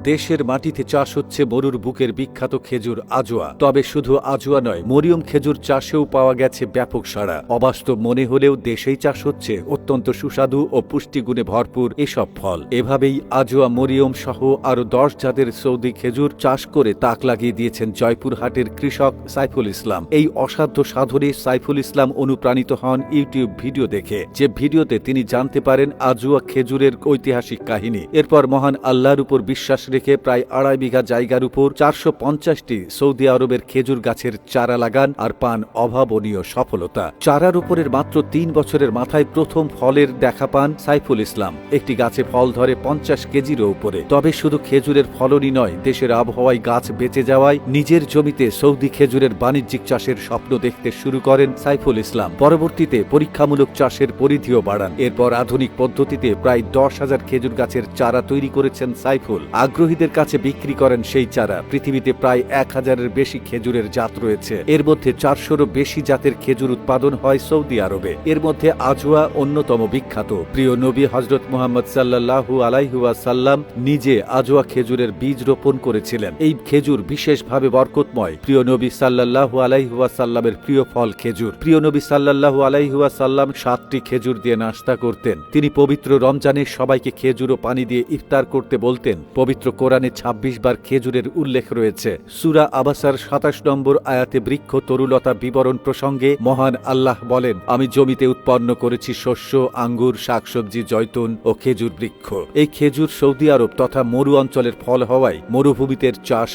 দেশের মাটিতে চাষ হচ্ছে মরুর বুকের বিখ্যাত খেজুর আজোয়া। তবে শুধু আজোয়া নয়, মরিয়ম খেজুর চাষেও পাওয়া গেছে ব্যাপক সাড়া। অবাস্তব মনে হলেও দেশেই চাষ হচ্ছে অত্যন্ত সুস্বাদু ও পুষ্টিগুণে ভরপুর এসব ফল। এভাবেই আজোয়া, মরিয়ম সহ আরো 10 জাতের সৌদি খেজুর চাষ করে তাক লাগিয়ে দিয়েছেন জয়পুরহাটের কৃষক সাইফুল ইসলাম। এই অসাধ্য সাধনে সাইফুল ইসলাম অনুপ্রাণিত হন ইউটিউব ভিডিও দেখে, যে ভিডিওতে তিনি জানতে পারেন আজোয়া খেজুরের ঐতিহাসিক কাহিনী। এরপর মহান আল্লাহর উপর বিশ্বাস রেখে প্রায় 2.5 বিঘা জায়গার উপর 450টি সৌদি আরবের খেজুর গাছের চারা লাগান আর পান অভাবনীয় সফলতা। চারার উপরের মাত্র 3 বছরের মাথায় প্রথম ফলের দেখা পান সাইফুল ইসলাম। একটি গাছে ফল ধরে 50 কেজিরও উপরে। তবে শুধু খেজুরের ফলনই নয়, দেশের আবহাওয়ায় গাছ বেঁচে যাওয়ায় নিজের জমিতে সৌদি খেজুরের বাণিজ্যিক চাষের স্বপ্ন দেখতে শুরু করেন সাইফুল ইসলাম। পরবর্তীতে পরীক্ষামূলক চাষের পরিধিও বাড়ান। এরপর আধুনিক পদ্ধতিতে প্রায় 10,000 খেজুর গাছের চারা তৈরি করেছেন সাইফুল। আগ্রহীদের কাছে বিক্রি করেন সেই চারা। পৃথিবীতে প্রায় 1000-এর বেশি খেজুরের জাত রয়েছে। এর মধ্যে 400-রও বেশি জাতের খেজুর উৎপাদন হয় সৌদি আরবে। এর মধ্যে আজওয়া অন্যতম বিখ্যাত। প্রিয় নবী হযরত মুহাম্মদ সাল্লাল্লাহু আলাইহি ওয়াসাল্লাম নিজে আজওয়া খেজুরের বীজ রোপণ করেছিলেন। এই খেজুর বিশেষভাবে বরকতময়। প্রিয় নবী সাল্লাল্লাহু আলাইহি ওয়াসাল্লামের প্রিয় ফল খেজুর। প্রিয় নবী সাল্লাল্লাহু আলাইহি ওয়াসাল্লাম 7টি খেজুর দিয়ে নাশতা করতেন। তিনি পবিত্র রমজানে সবাইকে খেজুর ও পানি দিয়ে ইফতার করতে বলতেন। পবিত্র কোরআনে 26 বার খেজুরের উল্লেখ রয়েছে। সূরা আবাসার 27 নম্বর আয়াতে বৃক্ষ তরুলতা বিবরণ প্রসঙ্গে মহান আল্লাহ বলেন, আমি জমিতে উৎপন্ন করেছি শস্য, আঙ্গুর, শাকসবজি, জয়তুন ও খেজুর বৃক্ষ। এই খেজুর সৌদি আরব তথা মরু অঞ্চলের ফল হওয়ায় মরুভূমিতে চাষ